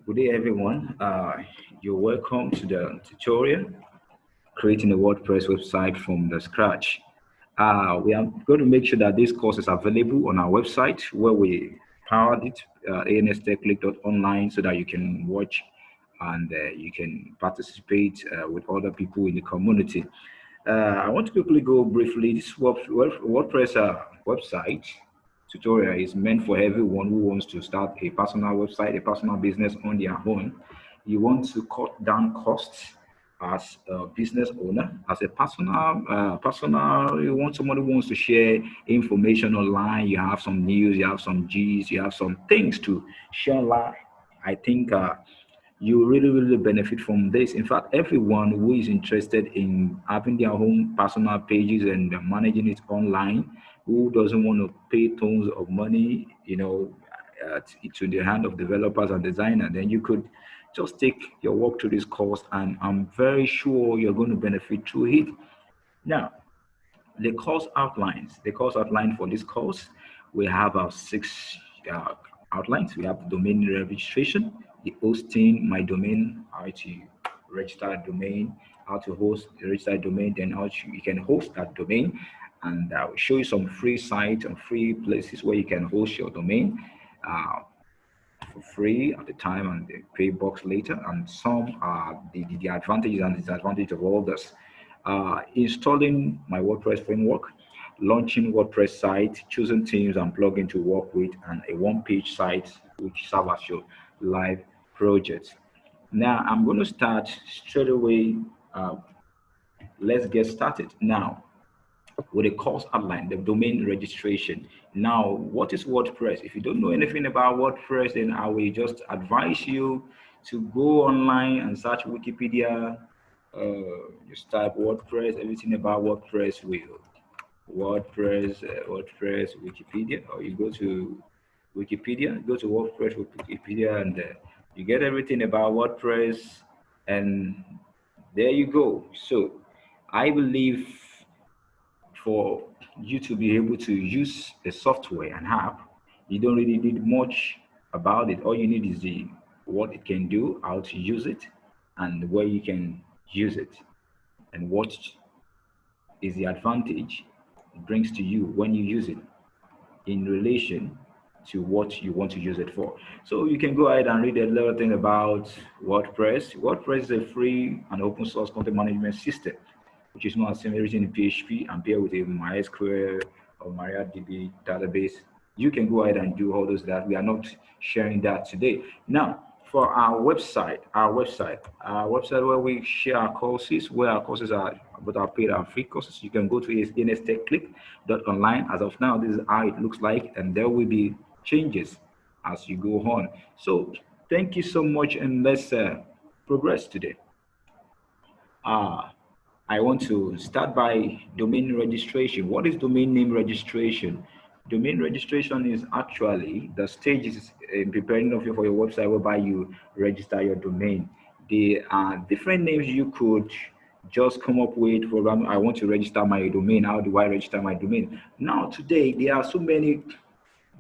Good day, everyone. You're welcome to the tutorial creating a WordPress website from the scratch. We are going to make sure that this course is available on our website where we powered it, anstechclick.online, so that you can watch and you can participate with other people in the community. I want to quickly go briefly. This WordPress website tutorial is meant for everyone who wants to start a personal website, a personal business on their own. You want to cut down costs as a business owner, as a personal. You want someone who wants to share information online. You have some news, you have some G's, you have some things to share online. I think you really benefit from this. In fact, everyone who is interested in having their own personal pages and managing it online, who doesn't want to pay tons of money, to the hand of developers and designers, then you could just take your work to this course, and I'm very sure you're going to benefit through it. Now, the course outline for this course, we have our six uh, outlines. We have the domain registration, the hosting, my domain, how to register a domain, how to host the registered domain, then you can host that domain. And I will show you some free sites and free places where you can host your domain uh, for free at the time and the pay box later. And some are the advantages and disadvantages of all this. Installing my WordPress framework, launching WordPress site, choosing themes and plugin to work with, and a one-page site which serves as your live project. Now I'm going to start straight away. Uh, let's get started now with a course outline, the domain registration. Now, what is WordPress? If you don't know anything about WordPress, then I will just advise you to go online and search Wikipedia. Just type WordPress, everything about WordPress will WordPress, Wikipedia, or you go to Wikipedia, go to WordPress Wikipedia, and you get everything about WordPress, and there you go. So, I believe for you to be able to use a software and app, you don't really need much about it. All you need is the what it can do, how to use it, and where you can use it, and what is the advantage it brings to you when you use it in relation to what you want to use it for. So you can go ahead and read a little thing about WordPress. WordPress is a free and open source content management system, which is not simply written in PHP and paired with a MySQL or MariaDB database. You can go ahead and do all those that. We are not sharing that today. Now, for our website where we share our courses, where our courses are both our paid and free courses, you can go to anstechclick.online. As of now, this is how it looks like, and there will be changes as you go on. So thank you so much, and let's progress today. Uh, I want to start by domain registration. What is domain name registration? Domain registration is actually the stages in preparing of you for your website whereby you register your domain. There are different names you could just come up with. For example, I want to register my domain. How do I register my domain? Now, today, there are so many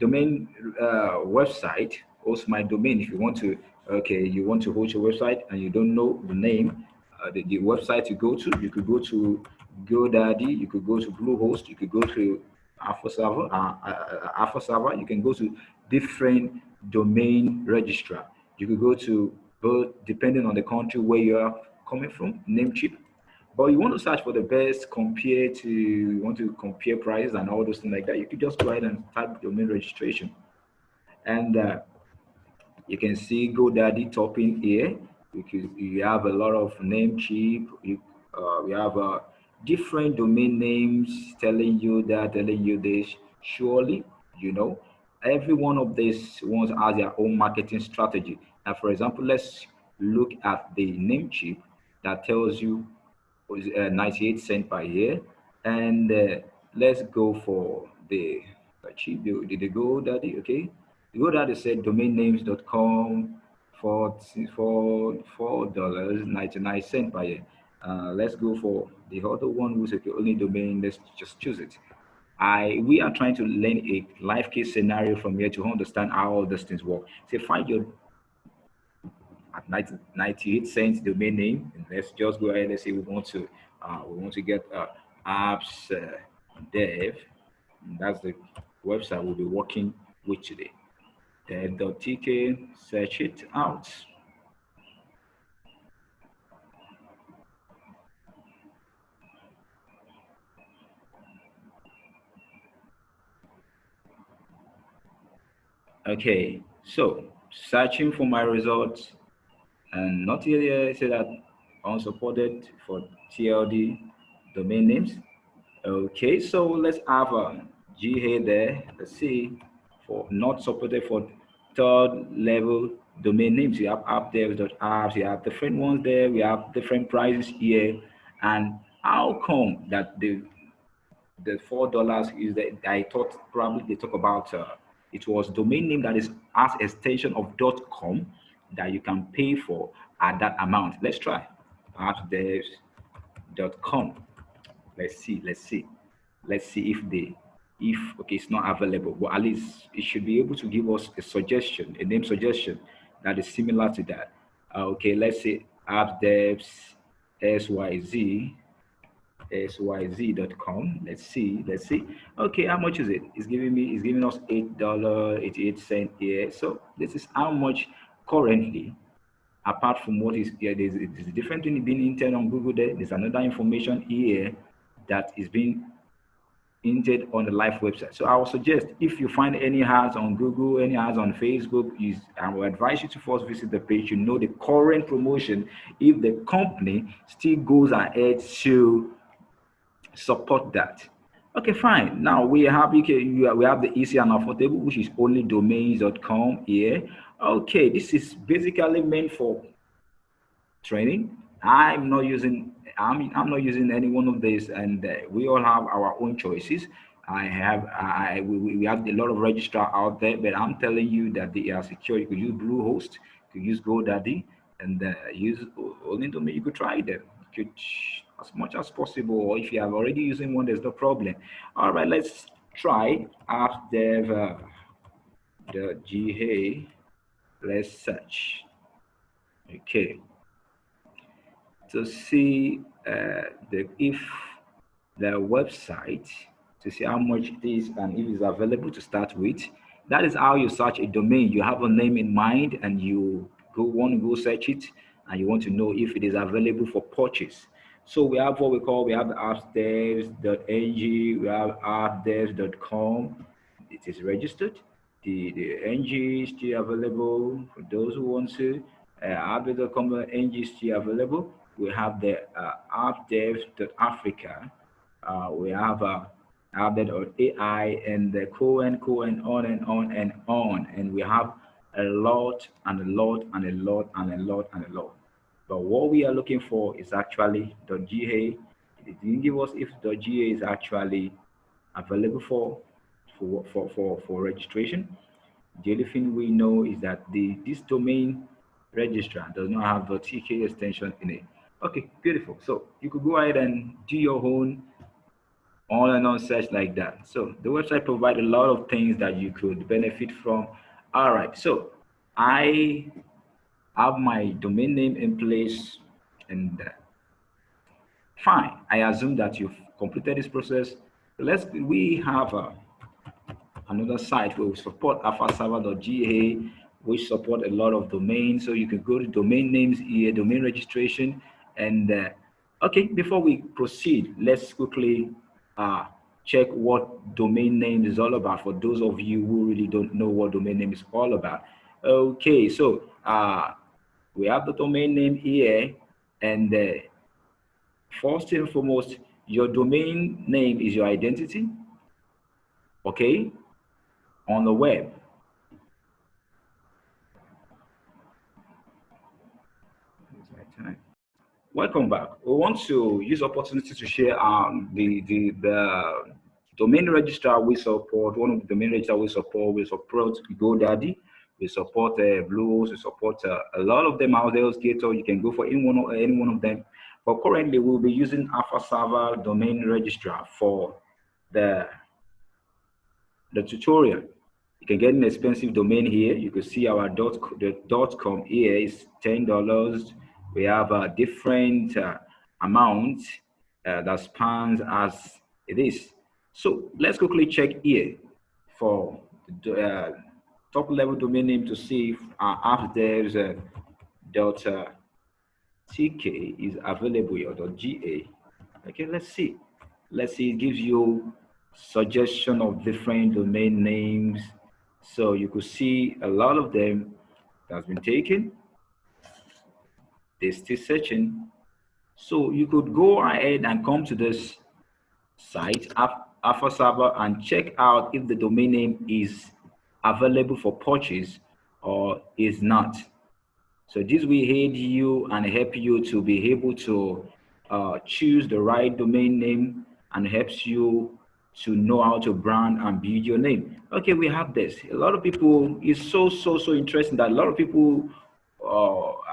domain website, host my domain. If you want to, okay, you want to host your website and you don't know the name, the website you go to, you could go to GoDaddy, you could go to Bluehost, you could go to Alpha Server, you can go to different domain registrar. You could go to both, depending on the country where you are coming from, Namecheap. But you want to search for the best, you want to compare prices and all those things like that, you could just go ahead and type domain registration. And you can see GoDaddy topping here. You have a lot of Namecheap. We have different domain names telling you this. Surely, you know, every one of these ones has their own marketing strategy. Now, for example, let's look at the Namecheap that tells you 98 cents per year, and let's go for the cheap. Did they go daddy? Okay, the go daddy said domainnames.com for $4.99 per year. Let's go for the other one who's okay, only domain. Let's just choose it. We are trying to learn a life case scenario from here to understand how all these things work. Say find your at 98 cents domain name. And let's just go ahead. Let's say we want to get apps dev. And that's the website we'll be working with today. Dev.tk, search it out. Okay, so searching for my results, and not here say that unsupported for TLD domain names. Okay, so let's have a GA there. Let's see, for not supported for third level domain names. You have appdev.apps, you have different ones there, we have different prices here. And how come that the $4 is that I thought probably they talk about it was domain name that is as extension of .com that you can pay for at that amount. Let's try appdevs.com. Let's see if okay, it's not available, but at least it should be able to give us a suggestion, a name suggestion that is similar to that. Okay, let's say appdevs syz.com. Let's see. Okay, how much is it? It's giving us $8.88 here. So this is how much currently, apart from what is here. There's a different thing being entered on Google there. There's another information here that is being entered on the live website. So I would suggest if you find any ads on Google, any ads on Facebook, I will advise you to first visit the page. You know the current promotion, if the company still goes ahead to support that. Okay, fine. Now we have we have the easy and affordable, which is only domains.com here. Okay, this is basically meant for training. I'm not using I'm not using any one of these, and we all have our own choices. We have a lot of registrar out there, but I'm telling you that they are secure. You could use Bluehost, you could use GoDaddy, and use only domain. You could try them. You could, as much as possible, or if you have already using one, there's no problem. All right, let's try appdev the GA. Let's search. Okay, to see if the website, to see how much it is and if it's available to start with. That is how you search a domain. You have a name in mind and you want to go search it, and you want to know if it is available for purchase. So we have what we have the appdevs.ng, we have appdevs.com. It is registered. The ng is still available for those who want to. Appdev.com ng is still available. We have the appdev.africa. We have appdev.ai, and the on and on and on. And we have a lot and a lot and a lot and a lot and a lot. But what we are looking for is actually .ga. It didn't give us if .ga is actually available for registration. The only thing we know is that this domain registrar does not have the TK extension in it. Okay, beautiful. So you could go ahead and do your own on and on search like that. So the website provides a lot of things that you could benefit from. All right, so I have my domain name in place, and fine. I assume that you've completed this process. We have another site where we support alphaserver.ga, which support a lot of domains. So you can go to domain names here, domain registration, and okay. Before we proceed, let's quickly check what domain name is all about for those of you who really don't know what domain name is all about. Okay, so we have the domain name here, and first and foremost, your domain name is your identity, okay, on the web. Welcome back. We want to use opportunity to share the domain registrar we support. One of the domain registrar we support GoDaddy, we support Bluehost, we support a lot of them out there. Gator, you can go for any one of them. But currently, we'll be using Alpha Server domain registrar for the tutorial. You can get an expensive domain here. You can see our the .com here is $10. We have a different amount that spans as it is. So let's quickly check here for the top level domain name to see if our appsdevs .tk is available here, .ga. Okay, let's see. Let's see, it gives you suggestion of different domain names. So you could see a lot of them that's been taken. They're still searching. So you could go ahead and come to this site, Alpha Server, and check out if the domain name is available for purchase or is not. So this will aid you and help you to be able to choose the right domain name and helps you to know how to brand and build your name. Okay, we have this. A lot of people, it's so interesting that a lot of people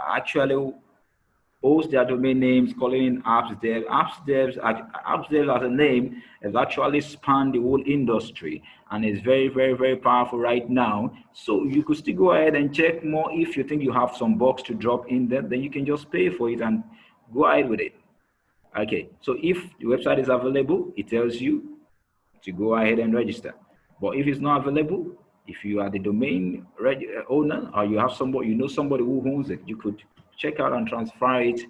actually host their domain names, calling apps dev. Apps dev as a name has actually spanned the whole industry and is very powerful right now. So you could still go ahead and check more. If you think you have some bucks to drop in there, then you can just pay for it and go ahead with it. Okay, so if the website is available, it tells you to go ahead and register. But if it's not available, if you are the domain owner or you have somebody, you know somebody who owns it, you could check out and transfer it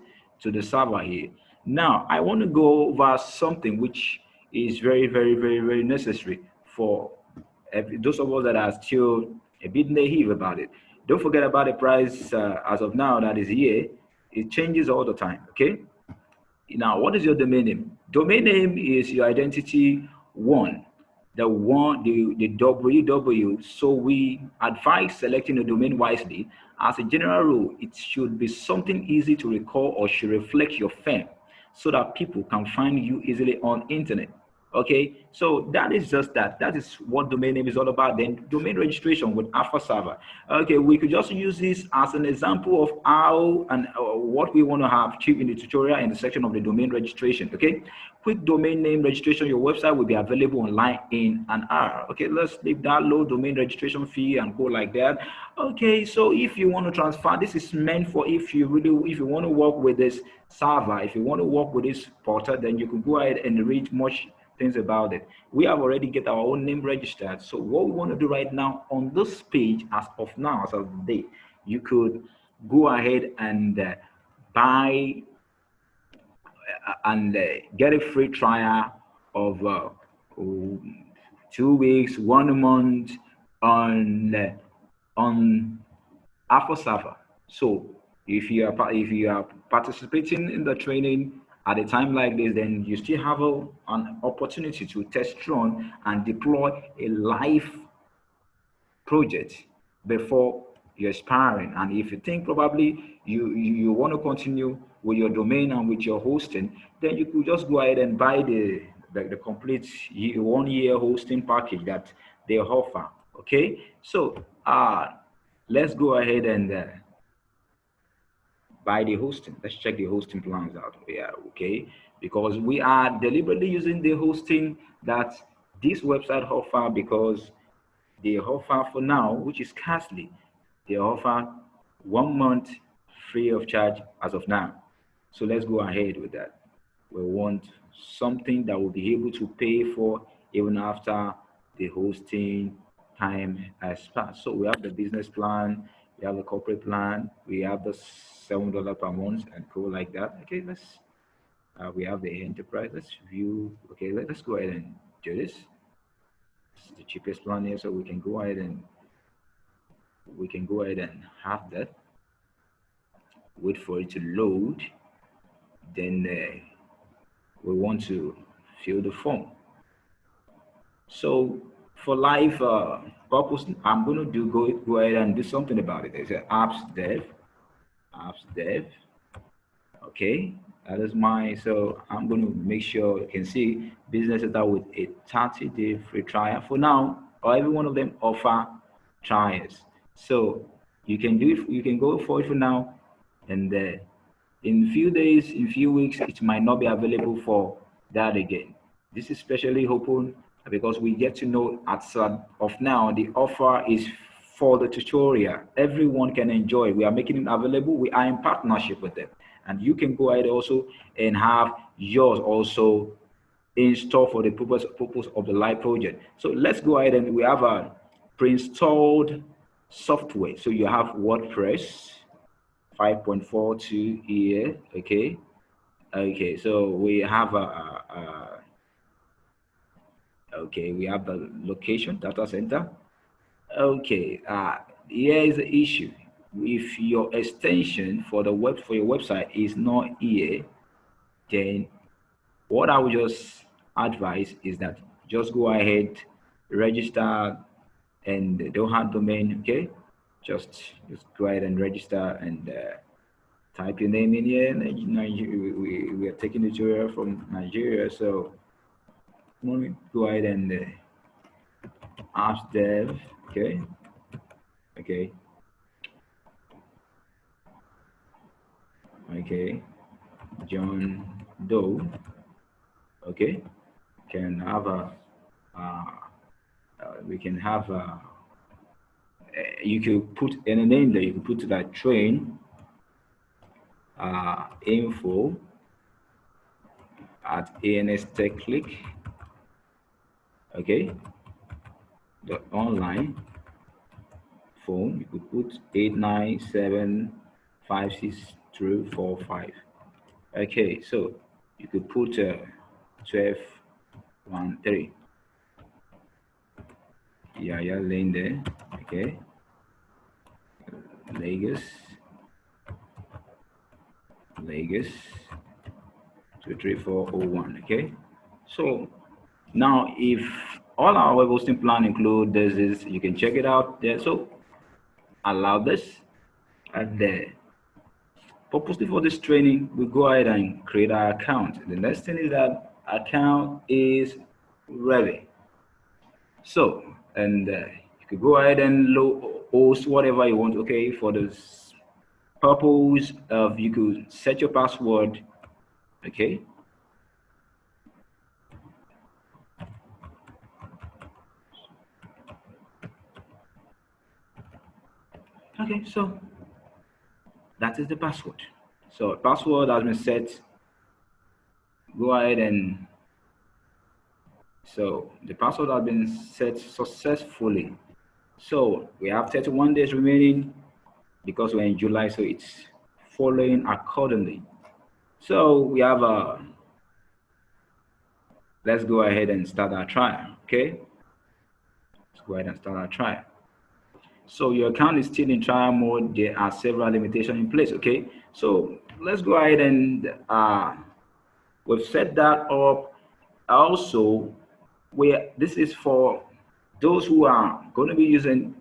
to the server here. Now, I want to go over something which is very necessary for those of us that are still a bit naive about it. Don't forget about the price as of now that is here. It changes all the time, okay? Now, what is your domain name? Domain name is your identity one, the www. So we advise selecting a domain wisely. As a general rule, it should be something easy to recall or should reflect your firm so that people can find you easily on internet. Okay, so that is just that. That is what domain name is all about. Then domain registration with Alpha Server. Okay, we could just use this as an example of how and what we want to have in the tutorial in the section of the domain registration. Okay, quick domain name registration. Your website will be available online in an hour. Okay, let's leave that low domain registration fee and go like that. Okay, so if you want to transfer, this is meant for if you want to work with this server, if you want to work with this portal, then you can go ahead and read much things about it. We have already get our own name registered. So what we want to do right now on this page, as of now, as of the day, you could go ahead and buy and get a free trial of 2 weeks, 1 month on Alpha Server. So if you are participating in the training at a time like this, then you still have an opportunity to test run and deploy a live project before you're expiring. And if you think probably you want to continue with your domain and with your hosting, then you could just go ahead and buy the complete 1 year hosting package that they offer. Okay, so let's go ahead and buy the hosting. Let's check the hosting plans out. Yeah, okay, because we are deliberately using the hosting that this website offer, because they offer for now, which is scarcely, they offer 1 month free of charge as of now. So let's go ahead with that. We want something that will be able to pay for even after the hosting time has passed. So we have the business plan, we have the corporate plan, we have the $7 per month and go like that. Okay, let's we have the enterprise. Let's view. Okay, let's go ahead and do this. This is the cheapest plan here, so we can go ahead and have that. Wait for it to load. Then we want to fill the form. So for live purpose, I'm going to go ahead and do something about it. There's an apps dev. Okay, that is mine. So I'm going to make sure you can see business setup with a 30-day free trial. For now, every one of them offer trials. So you can do it. You can go for it for now, and in a few days, in a few weeks, it might not be available for that again. This is especially open because we get to know as of now the offer is for the tutorial. Everyone can enjoy. We are making it available. We are in partnership with them, and you can go ahead also and have yours also in store for the purpose of the live project. So let's go ahead and we have a pre-installed software. So you have WordPress 5.42 here. Okay. Okay. So we have okay, we have the location data center. Okay, here is the issue. If your extension for the web for your website is not here, then what I would just advise is that just go ahead, register, and don't have domain. Okay, just go ahead and register and type your name in here. We are taking the tutorial from Nigeria, so go ahead and ask dev. Okay, okay, okay. John Doe. Okay, can have a uh, we can have a you could put any name there. You can put that train info at ANS Tech Click. Okay, the online phone. You could put 89756 Okay, so you could put 1213. Yeah, Lane there. Okay, Lagos 23401. Okay, so now if all our web hosting plan include this is you can check it out there. So allow this, and purposely for this training we go ahead and create our account. The next thing is that account is ready. So and you could go ahead and host whatever you want. Okay, for this purpose of you could set your password. Okay, okay, so that is the password. So password has been set. Go ahead and so the password has been set successfully. So we have 31 days remaining because we're in July, so it's following accordingly. So we have let's go ahead and start our trial. Okay, let's go ahead and start our trial. So your account is still in trial mode. There are several limitations in place. Okay, so let's go ahead and we've set that up. Also, where this is for those who are going to be using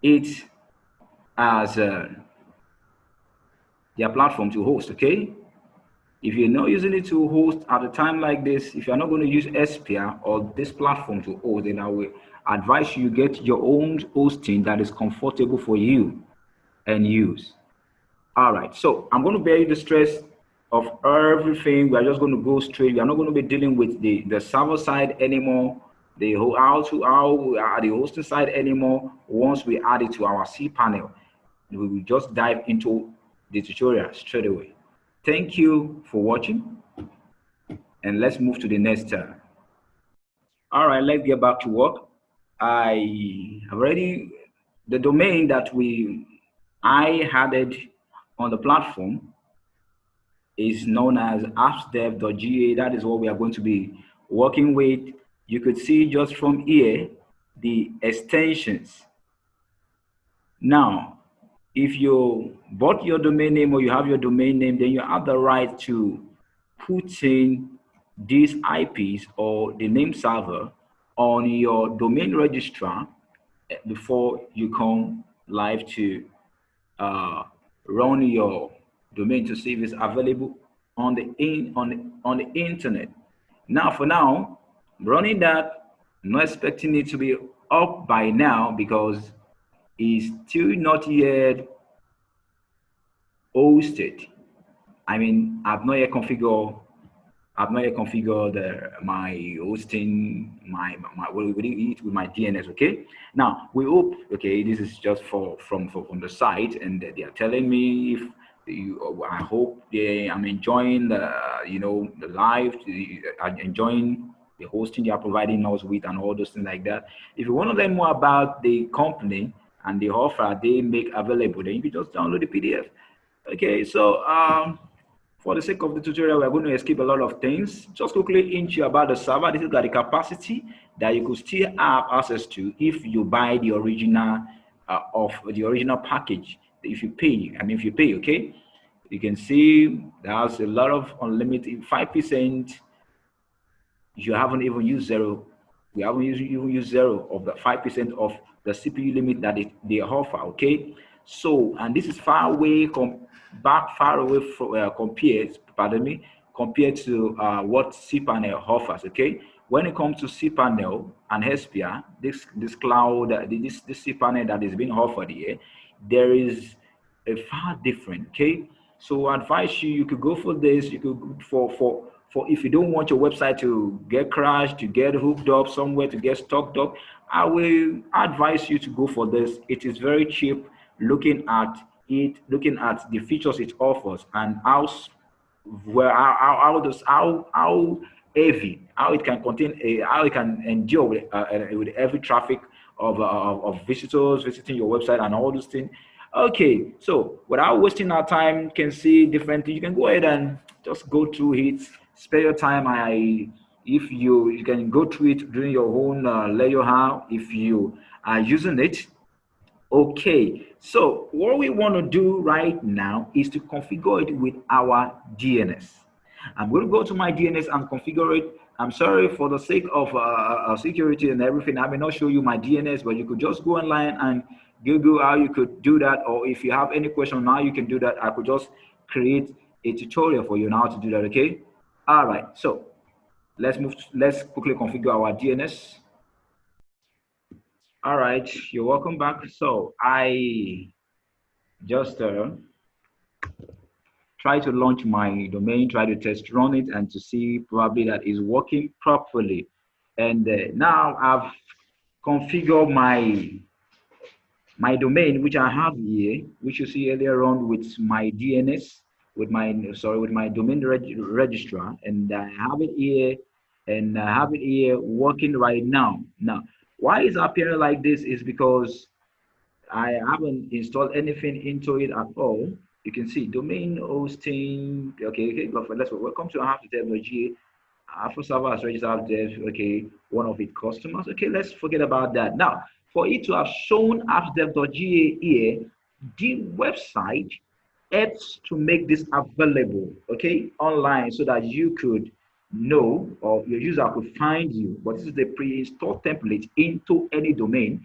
it as their platform to host. Okay, if you're not using it to host at a time like this, if you're not going to use Sphere or this platform to host, then I will advise you get your own hosting that is comfortable for you and use. All right, so I'm going to bear you the stress of everything. We are just going to go straight. We are not going to be dealing with the server side anymore, the hosting side anymore. Once we add it to our cPanel, we will just dive into the tutorial straight away. Thank you for watching, and let's move to the next tab. All right, let's get back to work. I have already the domain that I added on the platform is known as appsdev.ga. That is what we are going to be working with. You could see just from here the extensions. Now, if you bought your domain name or you have your domain name, then you have the right to put in these IPs or the name server on your domain registrar before you come live to run your domain to see if it's available on the internet. Now, for now, running that, not expecting it to be up by now because it's still not yet hosted. I mean, I've not yet configured I've not yet configured my hosting, with my DNS. Okay. Now we hope. Okay, this is just from the site, and they are telling me if you. I hope I'm enjoying the live. I'm enjoying the hosting they are providing us with, and all those things like that. If you want to learn more about the company and the offer they make available, then you can just download the PDF. Okay, so for the sake of the tutorial, we're going to escape a lot of things. Just quickly into about the server. This is the capacity that you could still have access to if you buy the original of the original package. If you pay, if you pay, okay, you can see there's a lot of unlimited 5%. You haven't even used zero. We haven't even used zero of the 5% of the CPU limit that they offer. Okay, so and this is far away far away from compared to what cPanel offers. Okay, when it comes to cPanel and Hespia, this cloud, this cPanel that is being offered here, there is a far different. Okay, so I advise you could go for this. You could go for if you don't want your website to get crashed, to get hooked up somewhere, to get stuck up, I will advise you to go for this. It is very cheap. Looking at the features it offers, and how heavy, how it can contain how it can endure with every traffic of visitors visiting your website and all those things. Okay, so without wasting our time, you can see different things. You can go ahead and just go through it, spare your time. If you can go through it during your own leisure hour if you are using it. Okay, so what we want to do right now is to configure it with our DNS. I'm going to go to my DNS and configure it. I'm sorry for the sake of security and everything. I may not show you my DNS, but you could just go online and Google how you could do that. Or if you have any question now, you can do that. I could just create a tutorial for you now to do that. Okay. All right. So let's quickly configure our DNS. All right, you're welcome back. So I just try to launch my domain, try to test run it, and to see probably that is working properly. And now I've configured my domain, which I have here, which you see earlier on with my DNS, with my domain registrar, and I have it here, and I have it here working right now. Now, why it's appearing like this is because I haven't installed anything into it at all. You can see domain hosting. Okay, but let's welcome to Technology. Alpha server has registered as okay, one of its customers. Okay, let's forget about that. Now, for it to have shown appsdev.ga here, the website helps to make this available, okay, online so that you could know or your user could find you. But this is the pre-installed template into any domain.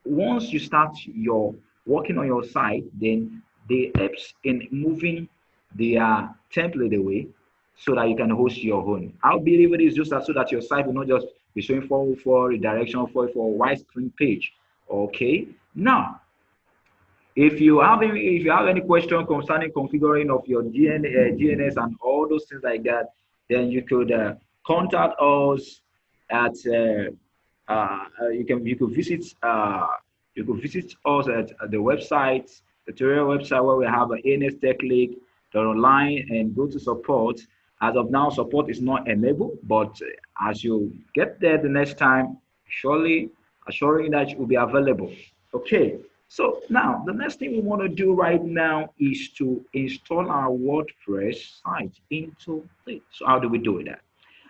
Once you start your working on your site, then the apps in moving their template away so that you can host your own. I'll believe it is just that so that your site will not just be showing for redirection for a wide screen page. Okay. Now, if you have any question concerning configuring of your DNS and all those things like that, then you could contact us at you could visit us at the website, the tutorial website where we have an ANS Tech League online and go to support. As of now, support is not enabled, but as you get there the next time, surely assuring that it will be available. Okay. So now the next thing we want to do right now is to install our WordPress site into it. So how do we do that?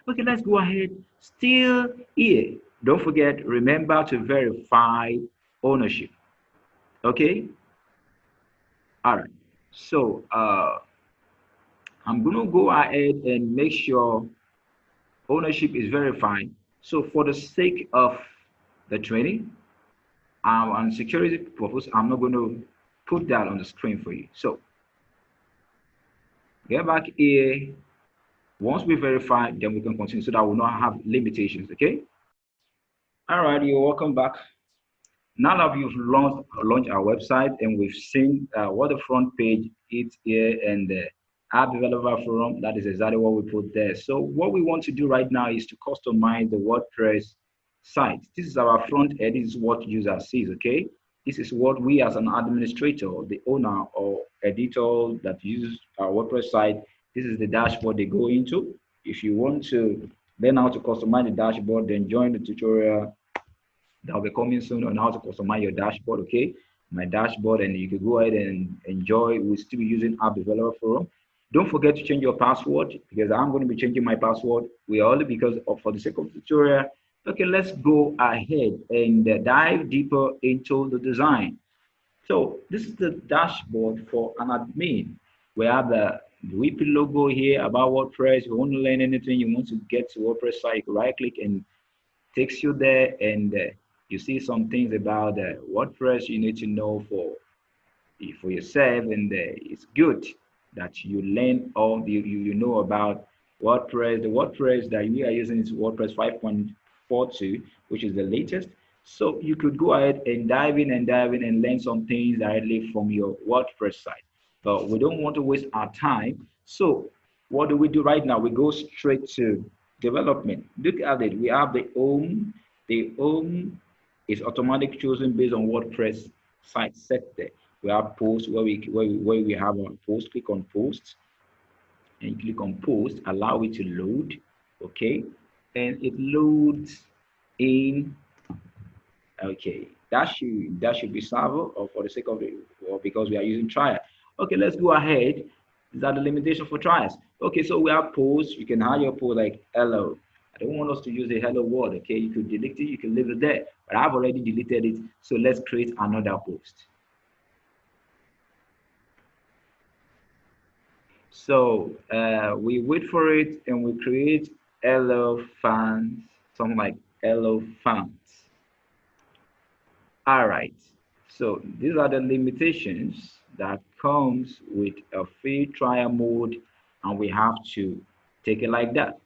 Okay, let's go ahead. Still here. Don't forget, remember to verify ownership. Okay. All right. So I'm going to go ahead and make sure ownership is verified. So for the sake of the training, and security purpose, I'm not going to put that on the screen for you. So get back here. Once we verify, then we can continue so that we'll not have limitations. Okay. All right, you're welcome back. Now that we've launched our website and we've seen what the front page is here, and App developer forum, that is exactly what we put there. So what we want to do right now is to customize the WordPress site. This is our front end. This is what user sees, okay? This is what we as an administrator, the owner or editor that uses our WordPress site, this is the dashboard they go into. If you want to learn how to customize the dashboard, then join the tutorial that will be coming soon on how to customize your dashboard, okay? My dashboard, and you can go ahead and enjoy. We'll still be using App Developer Forum. Don't forget to change your password because I'm going to be changing my password. We are only because of for the sake of the tutorial. Okay, let's go ahead and dive deeper into the design. So this is the dashboard for an admin. We have the WP logo here about WordPress. If you want to learn anything, you want to get to WordPress site, right click and takes you there, and you see some things about WordPress you need to know for yourself, and it's good that you learn all you know about WordPress. The WordPress that we are using is WordPress 5.42, which is the latest. So you could go ahead and dive in and learn some things directly from your WordPress site. But we don't want to waste our time. So what do we do right now? We go straight to development. Look at it. We have the home. The home is automatically chosen based on WordPress site set there. We have post where we have a post. Click on post and click on post. Allow it to load. Okay, and it loads in. Okay, that should be server, or for the sake of it, or because we are using trial. Okay, let's go ahead. Is that the limitation for trials? Okay, so we have posts. You can add your post like hello. I don't want us to use the hello word. Okay, you could delete it, you can leave it there, but I've already deleted it. So let's create another post. So we wait for it and we create hello fans, something like hello fans. All right. So these are the limitations that comes with a free trial mode, and we have to take it like that.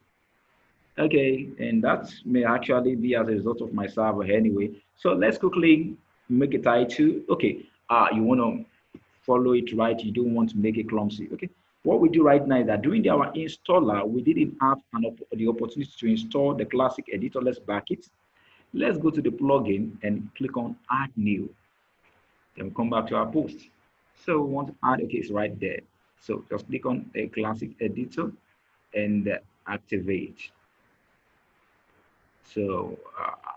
Okay, and that may actually be as a result of my server anyway. So let's quickly make a title. Okay, you want to follow it right. You don't want to make it clumsy. Okay, what we do right now is that during our installer, we didn't have the opportunity to install the classic editor. Let's back it. Let's go to the plugin and click on add new. Then we come back to our post. So we want to add, okay, it's right there. So just click on a classic editor and activate. So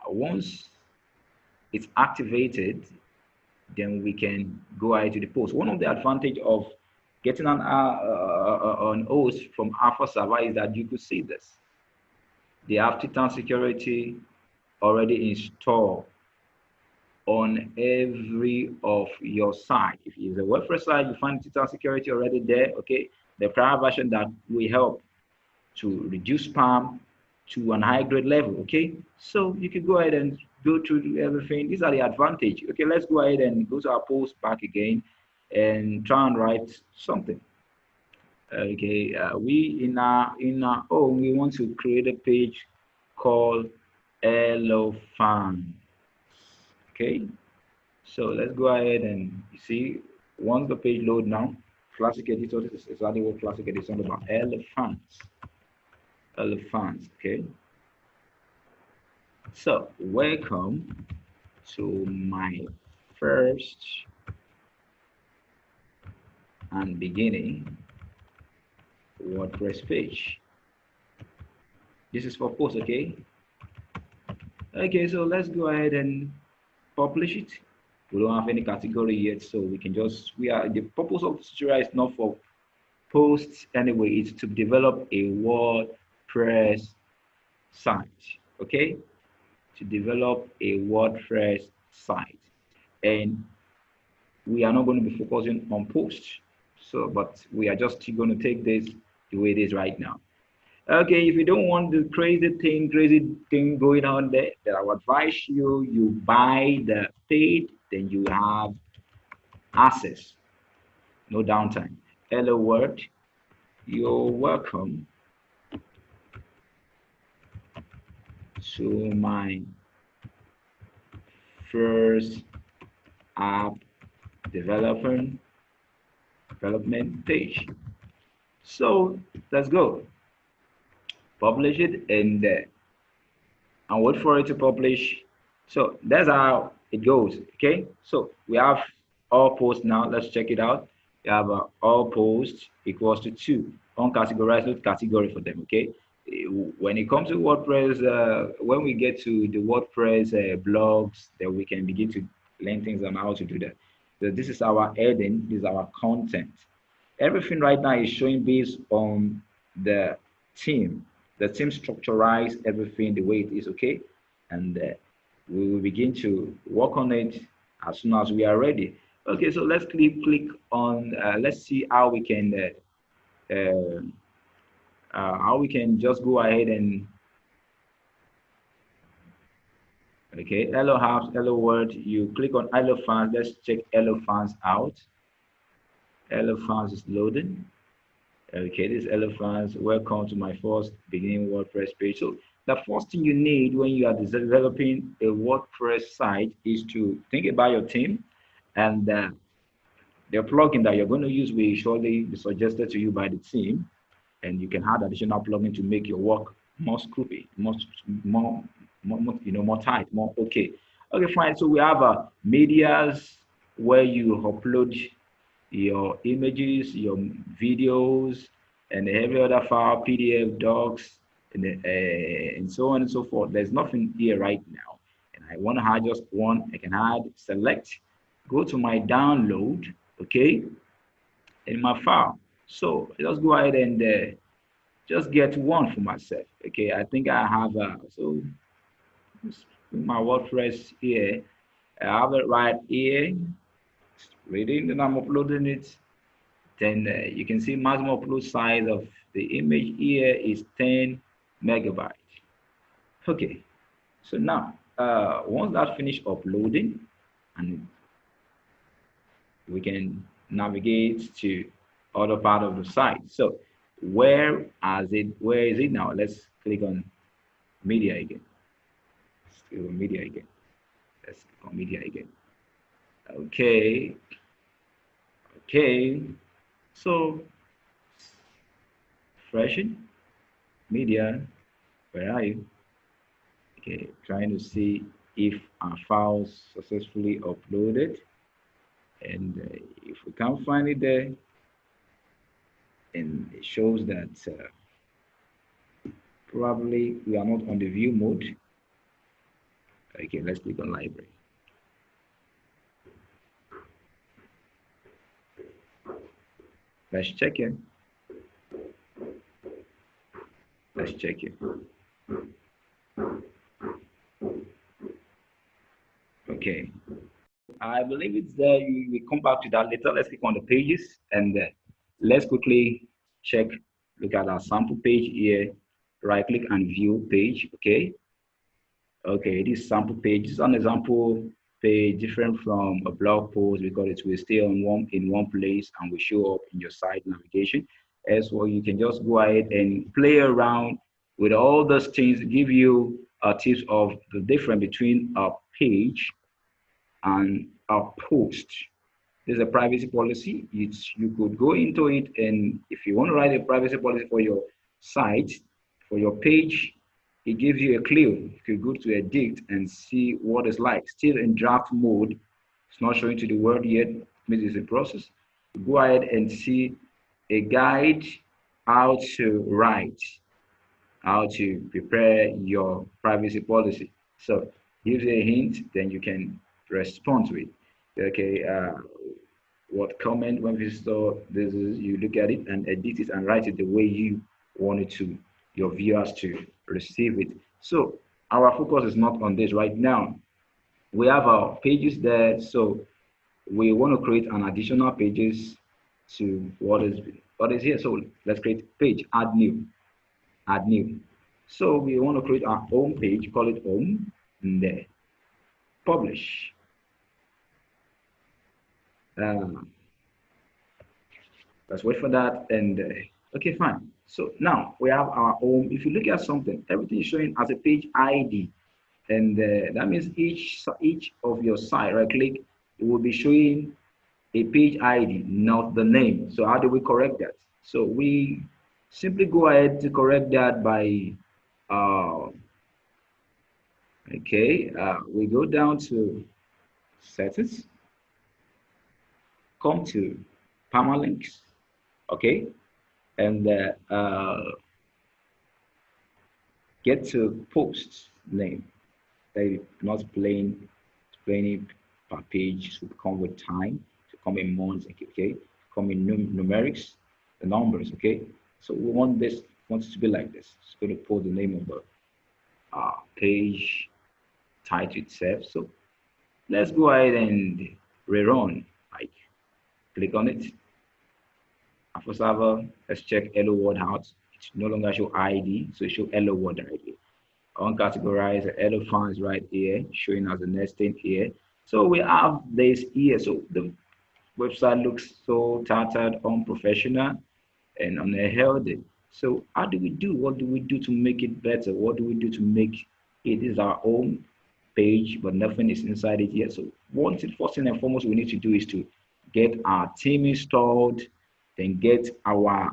once it's activated, then we can go ahead to the post. One of the advantage of getting an host from Alpha Server is that you could see this. They have Titan security already installed on every of your site. If it's a WordPress site, you find Titan security already there. Okay, the prior version that will help to reduce spam to an high grade level. Okay, so you can go ahead and go through everything. These are the advantage. Okay, let's go ahead and go to our post back again and try and write something. Okay, we in our home, we want to create a page called Hello Fan. Okay, so let's go ahead and you see once the page load now, classic editor, this is exactly what classic editor is about. Elephants. Okay, so welcome to my first and beginning WordPress page. This is for post. Okay, so let's go ahead and publish it. We don't have any category yet, so we can just the purpose of the tutorial is not for posts anyway. It's to develop a WordPress site. Okay, to develop a WordPress site, and we are not going to be focusing on posts. So, but we are just going to take this the way it is right now. Okay, if you don't want the crazy thing going on there, then I would advise you buy the paid, then you have access, no downtime. Hello world, you're welcome to my first app development page. So let's go. Publish it and wait for it to publish. So that's how it goes. Okay. So we have all posts now. Let's check it out. We have all posts equals to 2. Uncategorized, not category for them. Okay. When it comes to WordPress, when we get to the WordPress blogs, then we can begin to learn things on how to do that. So this is our heading. This is our content. Everything right now is showing based on the team. The team structurized everything the way it is, okay? And we will begin to work on it as soon as we are ready. Okay, so let's click on, let's see how we can just go ahead and, okay, hello house, hello world. You click on hello fans. Let's check hello fans out. Hello fans is loading. Okay, this elephants. Welcome to my first beginning WordPress page. So the first thing you need when you are developing a WordPress site is to think about your team, and the plugin that you're going to use will surely be suggested to you by the team, and you can add additional plugin to make your work more scruffy, more tight, more okay. Okay, fine. So we have medias where you upload your images, your videos, and every other file, PDF, docs, and so on and so forth. There's nothing here right now. And I want to add just one. I can add, select, go to my download, okay, in my file. So just go ahead and just get one for myself. Okay, I think I have, so my WordPress here. I have it right here. Reading, then I'm uploading it. Then you can see maximum upload size of the image here is 10 megabytes. Okay, so now once that finished uploading, and we can navigate to other part of the site. So where is it now? Let's click on media again. Let's click on media again. Let's click on media again. Okay, okay. So freshen media. Where are you? Okay, trying to see if our files successfully uploaded, and if we can't find it there, and it shows that probably we are not on the view mode. Okay, let's click on library. Let's check it. Let's check it. Okay, I believe it's there. We come back to that later. Let's click on the pages and let's quickly check, look at our sample page here. Right click and view page. Okay. Okay, this sample page is an example page different from a blog post because it will stay on one place and will show up in your site navigation. As well, you can just go ahead and play around with all those things, give you tips of the difference between a page and a post. There's a privacy policy. You could go into it, and if you want to write a privacy policy for your site, for your page, it gives you a clue. You could go to edit and see what it's like. Still in draft mode. It's not showing to the world yet. Maybe it's a process. Go ahead and see a guide how to write, how to prepare your privacy policy. So gives you a hint, then you can respond to it. Okay, what comment when visitor this is, you look at it and edit it and write it the way you want it to your viewers to receive it. So our focus is not on this right now. We have our pages there, so we want to create an additional pages to what is here. So let's create page, add new, add new. So we want to create our home page, call it home, and there publish. Let's wait for that. And okay, fine. So now we have our home. If you look at something, everything is showing as a page ID, and that means each of your site, right click, it will be showing a page ID, not the name. So how do we correct that? So we simply go ahead to correct that by, we go down to settings, come to permalinks, okay, and get to post name. They not plain per page should come with time, to come in months, okay, come in numerics, the numbers, okay. So we want this, want it to be like this. It's going to put the name of the page title itself. So let's go ahead and rerun. Like, click on it. For server, let's check hello world out. It no longer show ID, so it show hello world directly. Uncategorized hello fans right here, showing as the next thing here. So we have this here. So the website looks so tattered, unprofessional, and unhealthy. So how do we do? What do we do to make it better? What do we do to make it is our own page, but nothing is inside it yet? So first thing and foremost we need to do is to get our theme installed, then get our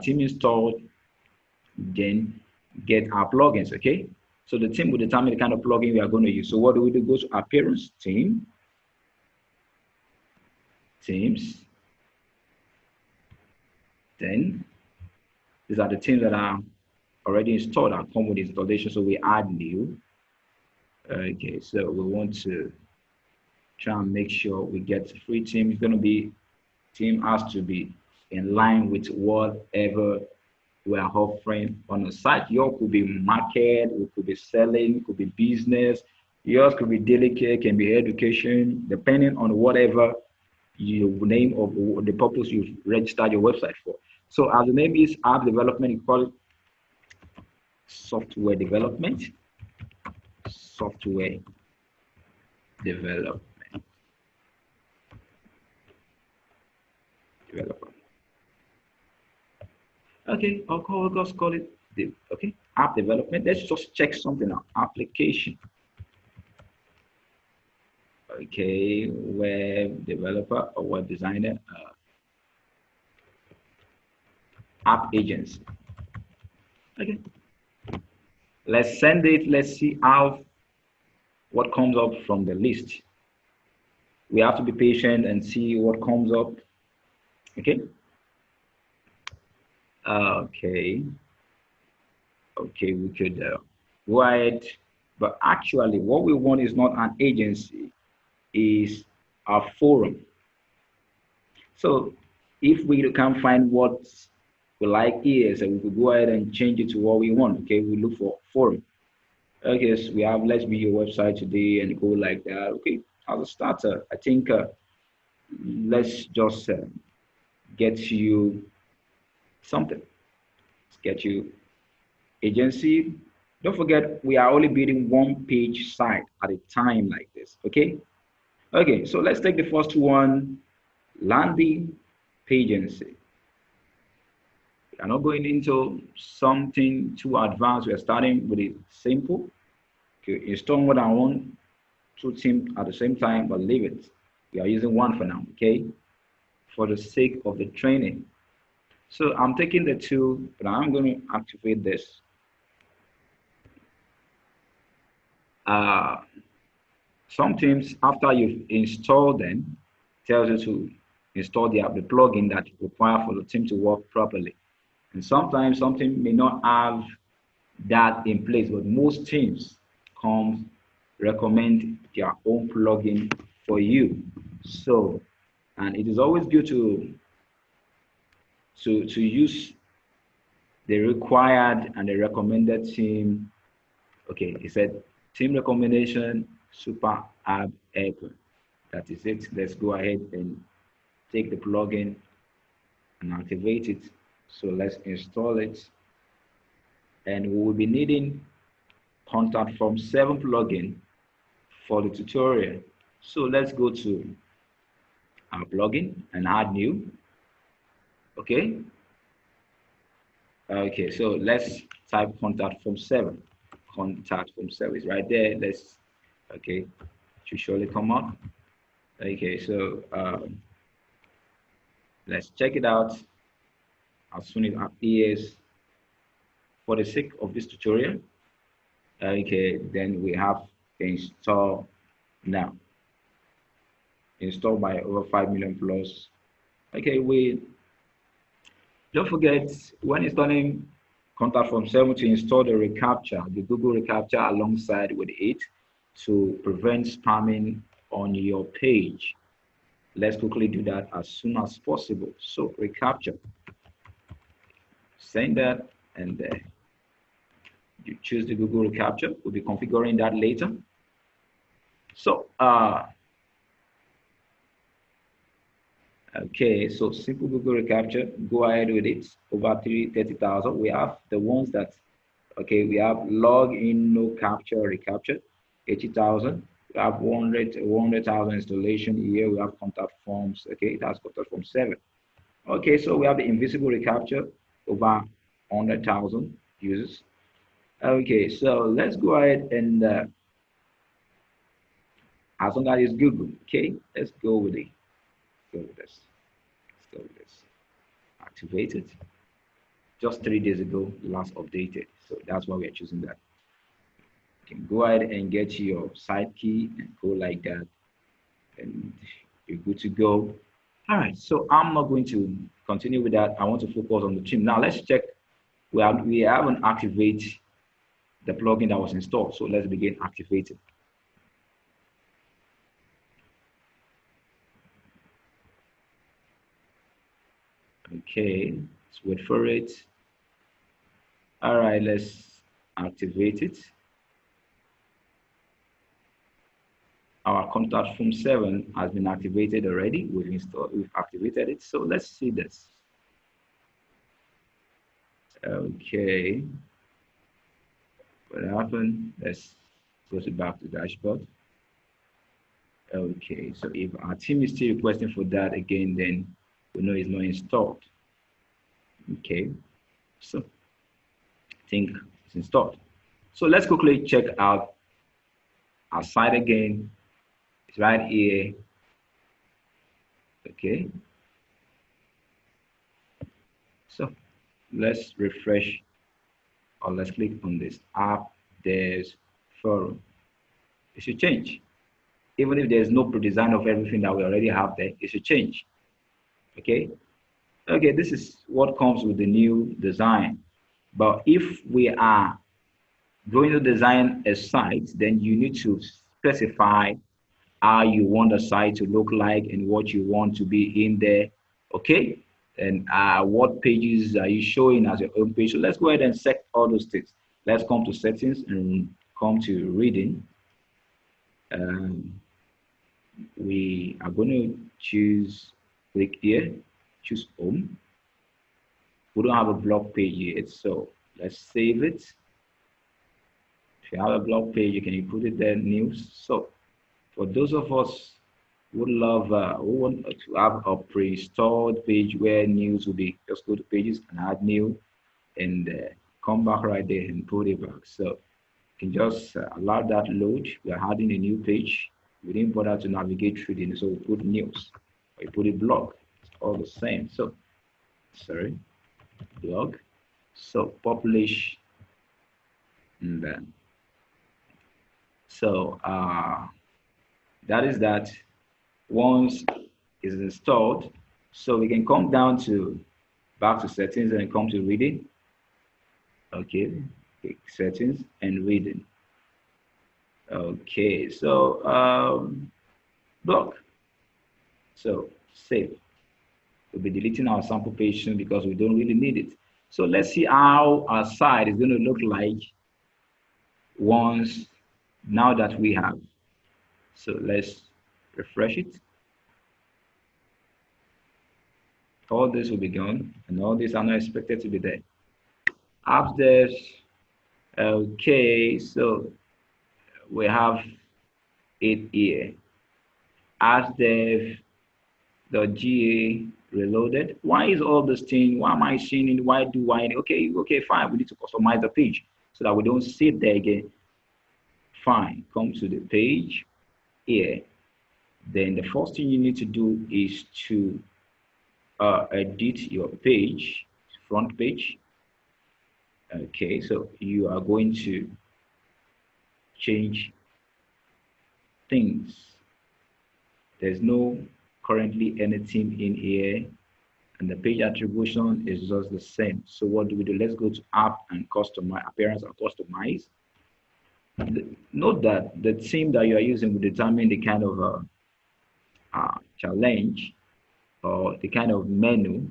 team installed, then get our plugins, okay? So the team will determine the kind of plugin we are going to use. So what do we do? Go to appearance, teams. Then these are the themes that are already installed and come with installation. So we add new. Okay, so we want to try and make sure we get free theme. It's going to be, theme has to be in line with whatever we are offering on the site. Yours could be market, it could be selling, it could be business. Yours could be daily care, can be education, depending on whatever your name of the purpose you've registered your website for. So as the name is app development, you call it software development. Software development. Okay, let's call it okay, app development. Let's just check something out. Application. Okay, web developer or web designer, app agency. Okay, let's send it. Let's see what comes up from the list. We have to be patient and see what comes up. Okay. Okay, we could go ahead, but actually what we want is not an agency, is a forum. So if we can't find what we like here, so we could go ahead and change it to what we want. Okay, we look for forum. Okay, so we have let's be your website today and go like that. Okay, as a starter, I think let's just get you something. Let's get you agency. Don't forget, we are only building one page site at a time like this, okay? Okay, so let's take the first one, landing pagency. We are not going into something too advanced. We are starting with it simple. Okay, install more than one, two themes at the same time, but leave it. We are using one for now, okay? For the sake of the training. So I'm taking the two, but I'm going to activate this. Some themes, after you've installed them, tells you to install the plugin that require for the theme to work properly. And sometimes something may not have that in place, but most themes recommend their own plugin for you. So, and it is always good to use the required and the recommended theme. Okay, it said theme recommendation, super app helper. That is it. Let's go ahead and take the plugin and activate it. So let's install it. And we will be needing contact from 7 plugin for the tutorial. So let's go to our plugin and add new. Okay. Okay, so let's type contact from 7. Contact from 7 is right there. Let's, okay, should surely come up. Okay, so Let's check it out as soon as it appears. For the sake of this tutorial, okay, then we have install now. Installed by over 5 million plus. Okay, we don't forget when installing Contact Form 7 to install the reCAPTCHA, the Google reCAPTCHA alongside with it to prevent spamming on your page. Let's quickly do that as soon as possible. So reCAPTCHA, send that, and you choose the Google reCAPTCHA. We'll be configuring that later. So okay, so simple Google reCAPTCHA, go ahead with it. Over 30,000. We have the ones that, okay, we have login, no capture, reCAPTCHA, 80,000. We have 100,000 installation here. We have contact forms. Okay, that's contact form 7. Okay, so we have the invisible reCAPTCHA, over 100,000 users. Okay, so let's go ahead and as long as it's Google, okay, let's go with it. Go with this. Let's go with this. Activate it. Just 3 days ago, last updated. So that's why we are choosing that. You can go ahead and get your site key and go like that, and you're good to go. All right, so I'm not going to continue with that. I want to focus on the theme. Now let's check. We haven't activated the plugin that was installed. So let's begin activating. Okay, let's wait for it. All right, let's activate it. Our contact form 7 has been activated already. We've activated it. So let's see this. Okay. What happened? Let's go back to dashboard. Okay, so if our team is still requesting for that again, then we know it's not installed. Okay, so I think it's installed. So let's quickly check out our site again. It's right here. Okay, so let's refresh, or let's click on this app. There's forum. It should change. Even if there's no pre-design of everything that we already have there, it should change. Okay. Okay, this is what comes with the new design. But if we are going to design a site, then you need to specify how you want the site to look like and what you want to be in there. Okay. And what pages are you showing as your home page? So let's go ahead and set all those things. Let's come to settings and come to reading. We are going to choose, click here, choose home. We don't have a blog page yet, so let's save it. If you have a blog page, you can put it there, news. So for those of us who love, who want to have a pre-installed page where news will be, just go to pages and add new, and come back right there and put it back. So you can just allow that load. We are adding a new page. We didn't bother to navigate through it, so we put news, or you put it blog. It's all the same. So sorry, blog. So publish, and then so that is that. Once it's installed, so we can come down to back to settings and come to reading. Okay, settings and reading. Okay, so blog. So save. We'll be deleting our sample page soon because we don't really need it. So let's see how our site is going to look like once now that we have. So let's refresh it. All this will be gone, and all these are not expected to be there. Apps devs. Okay, so we have it here. Apps dev .ga reloaded. Why is all this thing? Why am I seeing it? Why do I? Okay, fine. We need to customize the page so that we don't sit there again. Fine. Come to the page here. Then the first thing you need to do is to edit your page, front page. Okay, so you are going to change things. There's no currently anything in here, and the page attribution is just the same. So what do we do? Let's go to app and customize, appearance and customize. Note that the theme that you are using will determine the kind of challenge or the kind of menu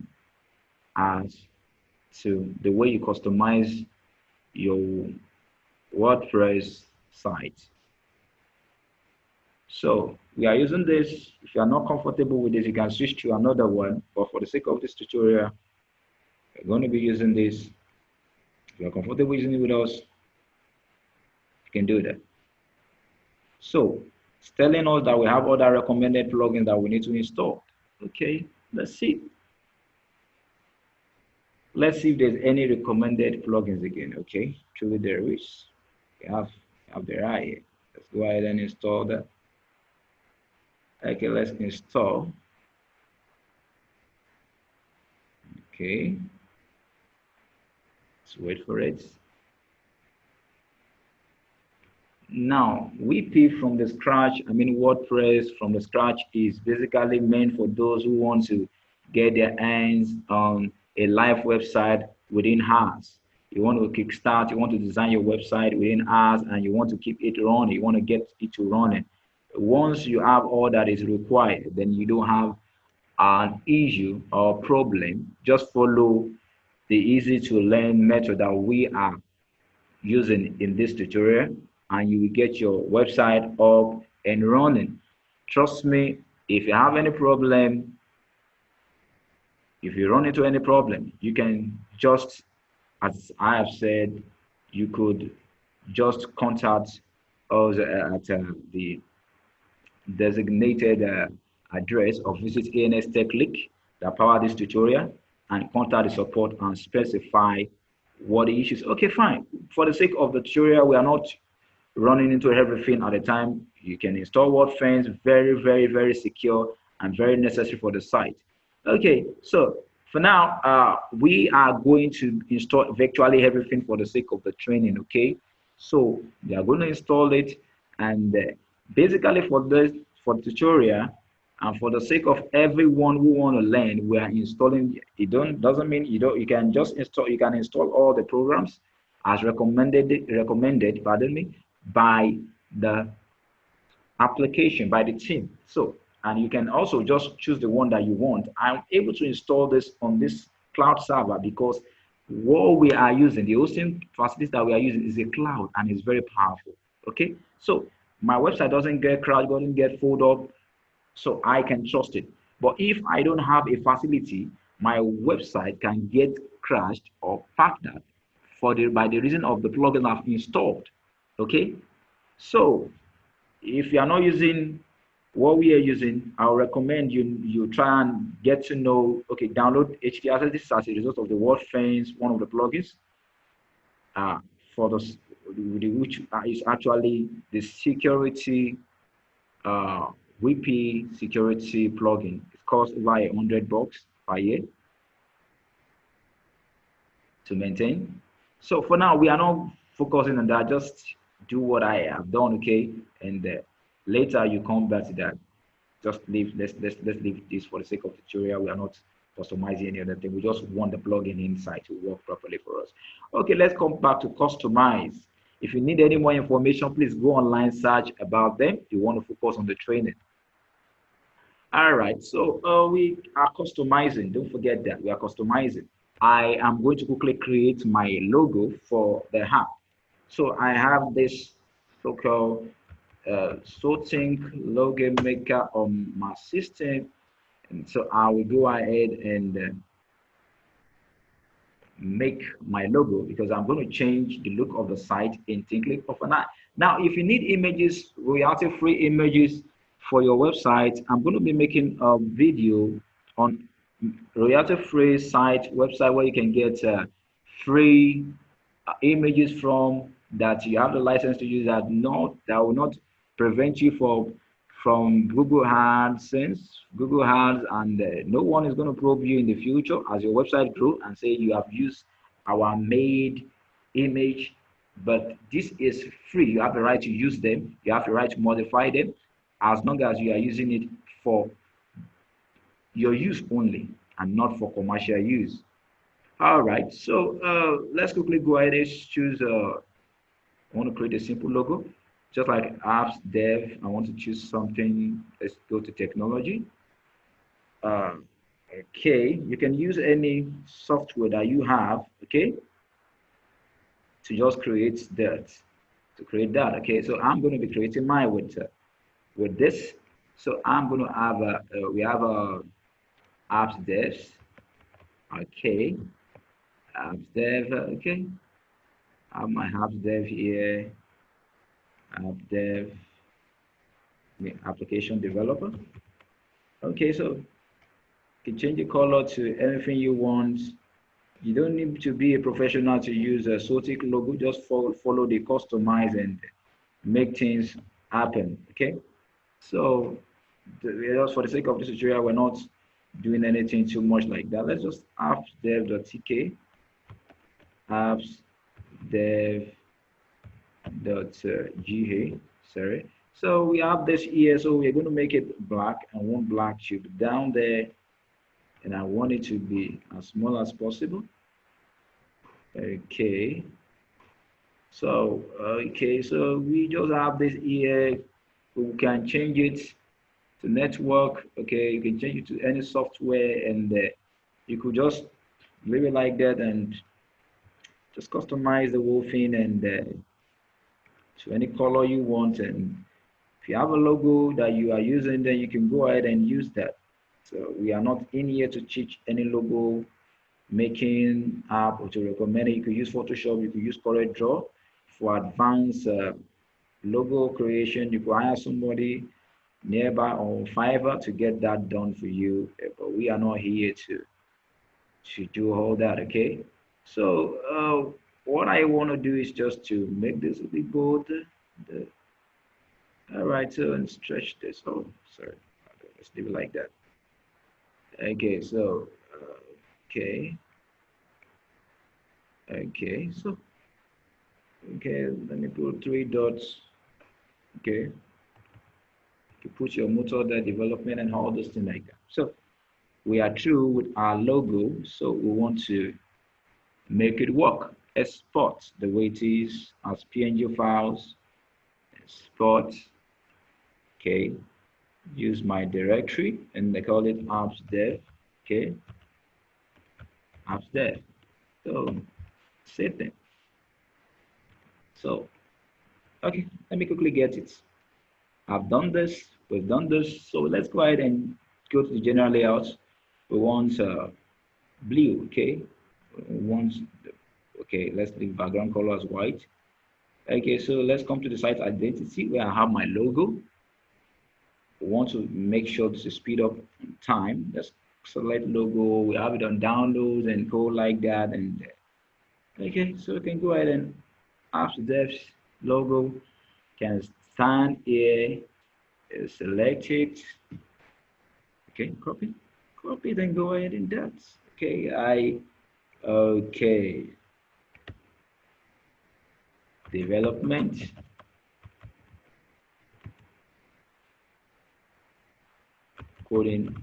as to the way you customize your WordPress site. So we are using this. If you are not comfortable with this, you can switch to another one. But for the sake of this tutorial, we're going to be using this. If you are comfortable using it with us, you can do that. So it's telling us that we have other recommended plugins that we need to install. Okay, let's see. Let's see if there's any recommended plugins again. Okay, truly there is. We have the right. Let's go ahead and install that. Okay, let's install. Okay, let's wait for it. Now, WP from the scratch, WordPress from the scratch is basically meant for those who want to get their hands on a live website within hours. You want to kickstart, you want to design your website within hours, and you want to keep it running, you want to get it to running. Once you have all that is required, then you don't have an issue or problem. Just follow the easy to learn method that we are using in this tutorial, and you will get your website up and running. Trust me, if you have any problem, if you run into any problem, you can just, as I have said, you could just contact us at the designated address, or visit ANS Tech Link that power this tutorial and contact the support and specify what the issues. Okay, fine. For the sake of the tutorial, we are not running into everything at a time. You can install WordFence, very, very, very secure and very necessary for the site. Okay, so for now, we are going to install virtually everything for the sake of the training. Okay, so we are going to install it, and basically for this, for the tutorial, and for the sake of everyone who want to learn, we are installing. It doesn't mean you can just install. You can install all the programs as recommended, pardon me, by the application, by the team. So, and you can also just choose the one that you want. I'm able to install this on this cloud server because what we are using, the hosting facilities that we are using, is a cloud and it's very powerful. Okay, so my website doesn't get crashed, doesn't get fold up, so I can trust it. But if I don't have a facility, my website can get crashed or packed up by the reason of the plugin I've installed. Okay, so if you are not using what we are using, I would recommend you try and get to know. Okay, download HTTP. This is as a result of the WordFence, one of the plugins for the which is actually the security WP security plugin. It costs over $100 per year to maintain. So for now, we are not focusing on that. Just do what I have done, okay? And later you come back to that. Just leave. Let's leave this for the sake of the tutorial. We are not customizing any other thing. We just want the plugin inside to work properly for us. Okay, let's come back to customize. If you need any more information, please go online, search about them. You want to focus on the training. All right, so we are customizing. Don't forget that we are customizing. I am going to quickly create my logo for the app. So I have this so-called sorting logo maker on my system, and so I will go ahead and make my logo because I'm going to change the look of the site in twinkling of an eye. Now, if you need images, royalty-free images for your website, I'm going to be making a video on royalty-free website where you can get free images from that you have the license to use that will not prevent you from Google AdSense, Google Ads, and no one is going to probe you in the future as your website grows and say you have used our made image. But this is free. You have the right to use them. You have the right to modify them as long as you are using it for your use only and not for commercial use. All right, so let's quickly go ahead and choose, I want to create a simple logo. Just like apps dev, I want to choose something. Let's go to technology. Okay, you can use any software that you have, okay, to just create that, okay. So I'm going to be creating mine with this. So I'm going to have we have a apps devs, okay, apps dev, okay. I have my apps dev here, app dev, application developer. Okay, so you can change the color to anything you want. You don't need to be a professional to use a Sotic logo. Just follow the customize and make things happen. Okay, so just for the sake of this tutorial, we're not doing anything too much like that. Let's just apps dev.tk, apps dev.ga. Sorry. So we have this here. So we're going to make it black and one black tube down there, and I want it to be as small as possible. Okay. So so we just have this here. We can change it to network. Okay, you can change it to any software, and you could just leave it like that and just customize the whole thing and to any color you want. And if you have a logo that you are using, then you can go ahead and use that. So we are not in here to teach any logo making app or to recommend it. You could use Photoshop, you could use CorelDRAW for advanced logo creation. You could hire somebody nearby on Fiverr to get that done for you. But we are not here to do all that, okay? So what I want to do is just to make this a bit bold. All right, so and stretch this. Oh, sorry. Okay, let's leave it like that. Okay, so okay, so let me put 3 dots. Okay, you put your motor there, development, and all those things like that. So we are through with our logo. So we want to make it work. Export the way it is as PNG files. Export. Okay, use my directory and they call it apps dev. Okay, apps dev. So save them. So okay, let me quickly get it. I've done this, we've done this. So let's go ahead and go to the general layout. We want blue, okay? We want, okay, let's leave background color as white. Okay, so let's come to the site identity where I have my logo. We want to make sure this is speed up time. Let's select logo. We have it on downloads and code like that. And okay, so we can go ahead and apps devs logo can stand here, select it. Okay, copy, then go ahead and that. Okay, okay. Development. Coding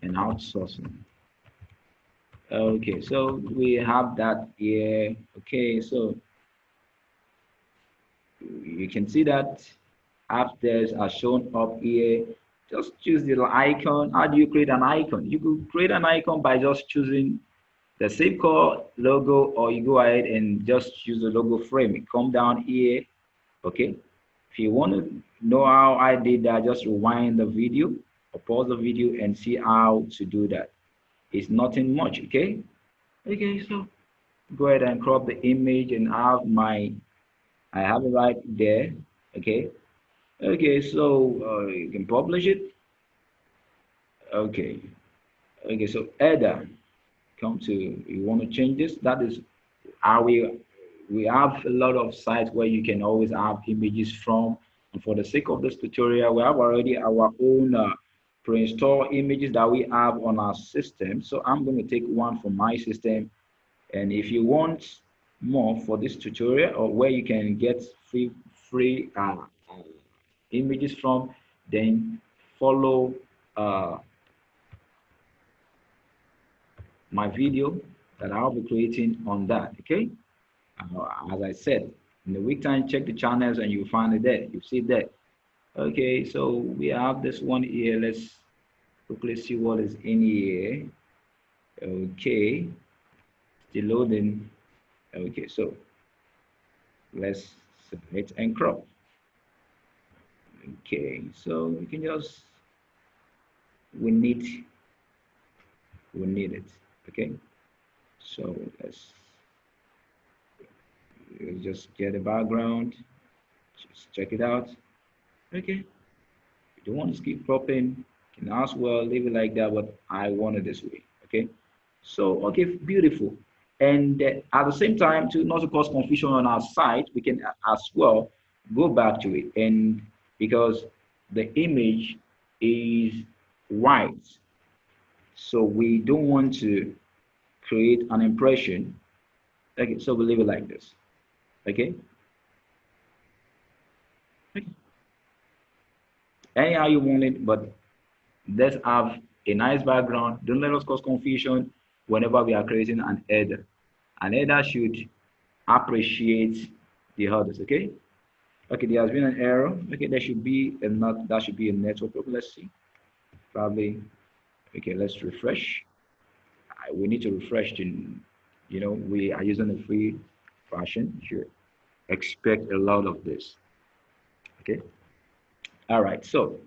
and outsourcing. Okay, so we have that here. Okay, so you can see that apps devs are shown up here. Just choose the icon. How do you create an icon? You could create an icon by just choosing the same core logo, or you go ahead and just choose the logo frame. You come down here. Okay, if you want to know how I did that, just rewind the video or pause the video and see how to do that. It's nothing much. Okay, so go ahead and crop the image and have I have it right there. Okay, so you can publish it. Okay, so header, come to, you want to change this. That is how we have a lot of sites where you can always have images from. And for the sake of this tutorial, we have already our own pre-installed images that we have on our system. So I'm going to take one from my system. And if you want more for this tutorial, or where you can get free images from, then follow my video that I'll be creating on that. Okay, as I said, in the week time, check the channels and you'll find it there. You see it there. Okay, so we have this one here. Let's quickly see what is in here. Okay, still loading. Okay, so let's select and crop. Okay, so we can just we need it. Okay, so let's just get the background. Just check it out. Okay, if you don't want to keep cropping, you can as well leave it like that, but I want it this way. Okay, so okay, beautiful. And at the same time, to not to cause confusion on our site, we can as well go back to it. And because the image is white, so we don't want to create an impression. Okay, so we leave it like this. Okay. Anyhow you want it, but let's have a nice background. Don't let us cause confusion whenever we are creating an header. An header should appreciate the others. Okay. Okay, there has been an error. Okay, there should be a that should be a network problem. Let's see. Probably. Okay, let's refresh. We need to refresh to, we are using a free version. You should expect a lot of this. Okay. All right. So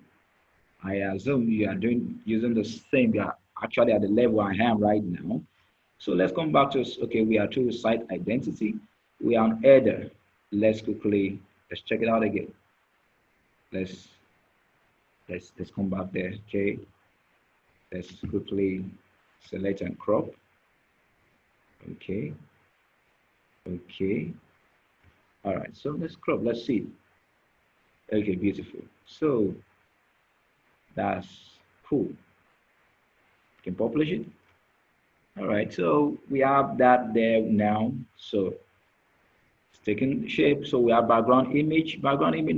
I assume you are using the same. You are actually at the level I am right now. So let's come back to, okay, we are to site identity. We are on header. Let's check it out again. Let's come back there. Okay. Let's quickly select and crop. Okay. Okay. All right. So let's crop. Let's see. Okay, beautiful. So that's cool. You can publish it. All right. So we have that there now. So it's taking shape. So we have background image, no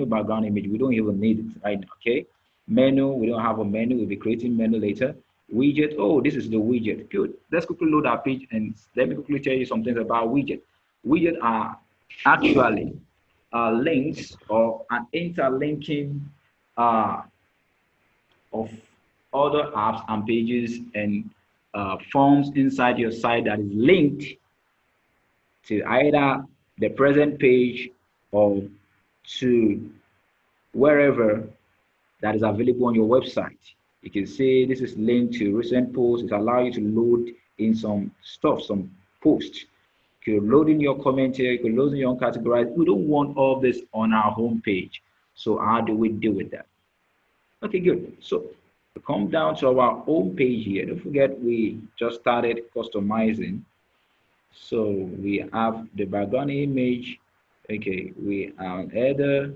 background image. We don't even need it right now. Okay. Menu. We don't have a menu. We'll be creating menu later. Widget. Oh, this is the widget. Good. Let's quickly load our page and let me quickly tell you some things about widget. Widget are actually links or an interlinking of other apps and pages and forms inside your site that is linked to either the present page or to wherever that is available on your website. You can see this is linked to recent posts. It allows you to load in some stuff, some posts. You can load in your comment here, you can load in your own categories. We don't want all this on our home page. So how do we deal with that? Okay, good. So we come down to our home page here. Don't forget we just started customizing. So we have the background image. Okay, we have header.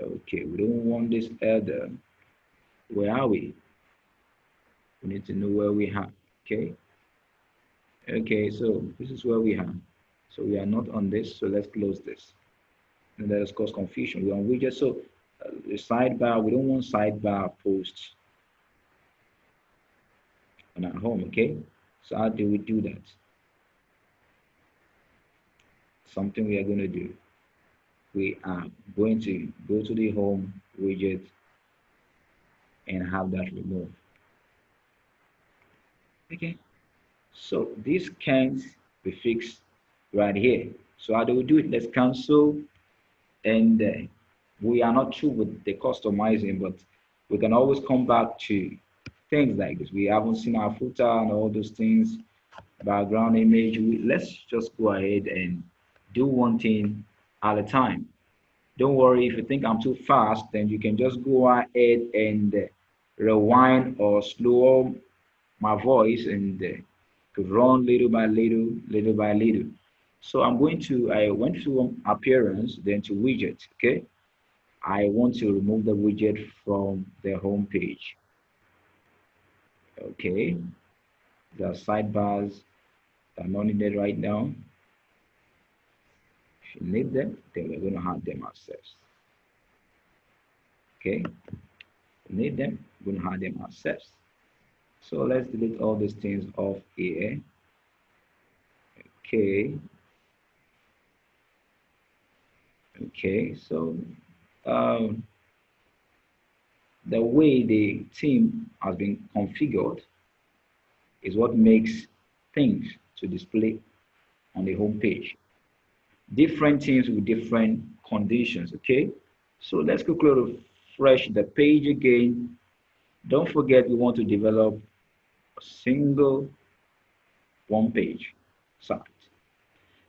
Okay, we don't want this header. Where are we? We need to know where we are. Okay. Okay, so this is where we are. So we are not on this. So let's close this. And let us cause confusion. We're on widget. So the sidebar, we don't want sidebar posts on our home. Okay. So how do we do that? Something we are going to do. We are going to go to the home widget and have that removed. Okay. So this can't be fixed right here. So how do we do it? Let's cancel. And we are not through with the customizing, but we can always come back to things like this. We haven't seen our footer and all those things, background image. Let's just go ahead and do one thing at a time. Don't worry, if you think I'm too fast, then you can just go ahead and rewind or slow my voice and to run little by little, little by little. So I went to appearance, then to widget, okay? I want to remove the widget from the home page. Okay, the sidebars are not needed right now. If you need them, then we're going to have them ourselves. Okay, need them, we're going to have them ourselves. So let's delete all these things off here. Okay. Okay, so um, the way the theme has been configured is what makes things to display on the home page. Different themes with different conditions, okay? So let's quickly refresh the page again. Don't forget we want to develop a single one-page site.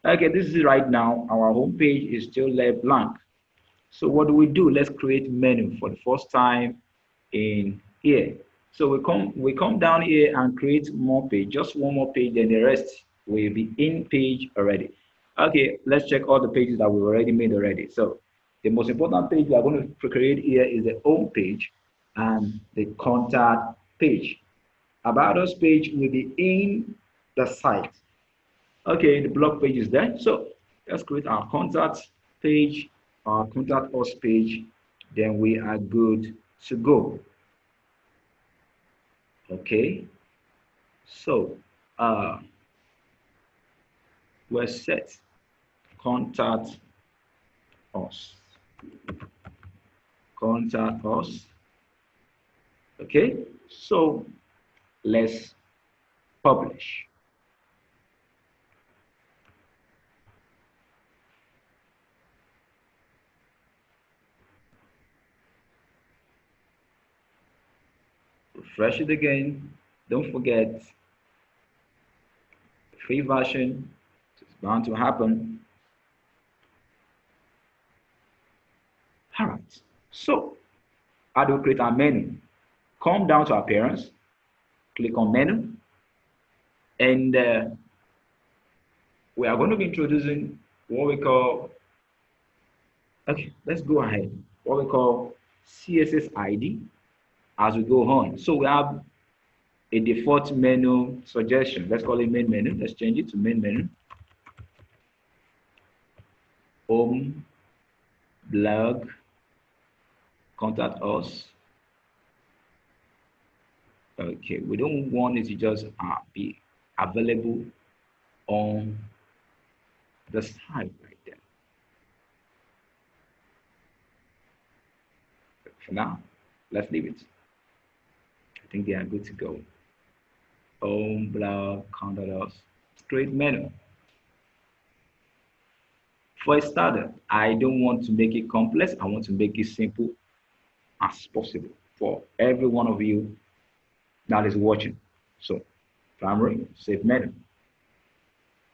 Okay, this is right now. Our home page is still left blank. So what do? Let's create menu for the first time in here. So we come down here and create more page, just one more page, then the rest will be in page already. Okay, let's check all the pages that we've already made already. So the most important page we are going to create here is the home page and the contact page. About us page will be in the site. Okay, the blog page is there. So let's create our contact page, our contact us page, then we are good to go. Okay, so we're set. Contact us. Contact us. Okay, so let's publish. Refresh it again. Don't forget the free version. It's bound to happen. All right. So how do we create our menu? Come down to appearance, click on menu, and we are going to be introducing what we call, okay, let's go ahead, what we call CSS ID as we go on. So we have a default menu suggestion. Let's call it main menu. Let's change it to main menu. Home, blog, contact us. Okay, we don't want it to just be available on the site right there. But for now, let's leave it. I think they are good to go. Home, blog, contact us. Create menu. For a starter, I don't want to make it complex. I want to make it simple as possible for every one of you that is watching. So, primary, save menu.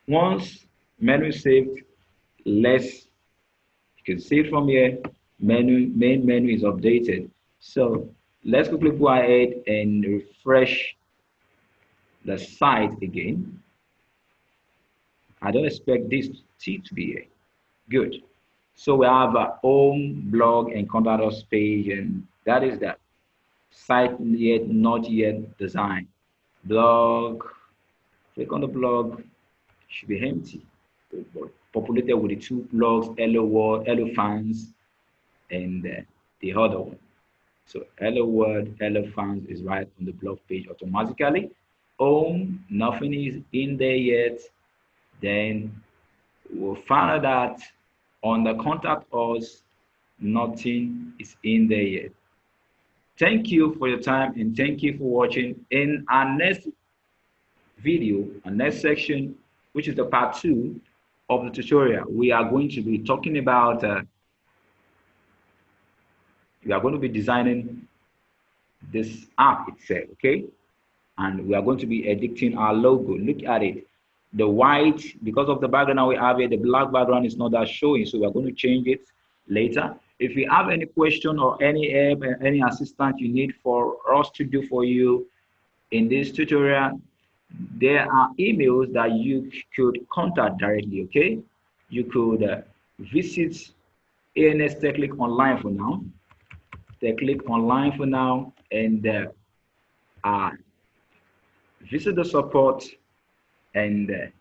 Once menu is saved, you can see it from here, main menu is updated. So let's quickly go ahead and refresh the site again. I don't expect this T to be here. Good. So we have a home, blog, and contact us page, and that is that. Site yet not yet designed. Blog, click on the blog, should be empty. Populated with the two blogs, Hello World, Hello Fans, and the other one. So Hello World, Hello Fans is right on the blog page automatically. Home, nothing is in there yet. Then we'll find out that on the contact us, nothing is in there yet. Thank you for your time and thank you for watching. In our next video, our next section, which is the part 2 of the tutorial, we are going to be talking about we are going to be designing this app itself, okay? And we are going to be editing our logo. Look at it. The white, because of the background we have here, the black background is not that showing, so we are going to change it later. If you have any question or any help, any assistance you need for us to do for you in this tutorial, there are emails that you could contact directly, okay? You could visit ANS TechClick Online for now. TechClick Online for now, and uh, visit the support, and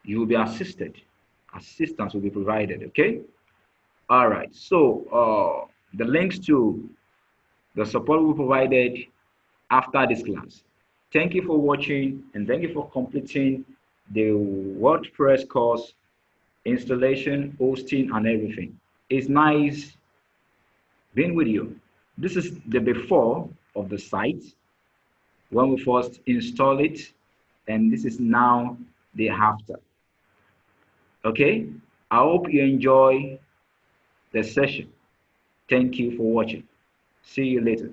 you will be assisted. Assistance will be provided. Okay. All right. So the links to the support will be provided after this class. Thank you for watching, and thank you for completing the WordPress course, installation, hosting, and everything. It's nice being with you. This is the before of the site when we first install it, and this is now the after. Okay, I hope you enjoy the session. Thank you for watching. See you later.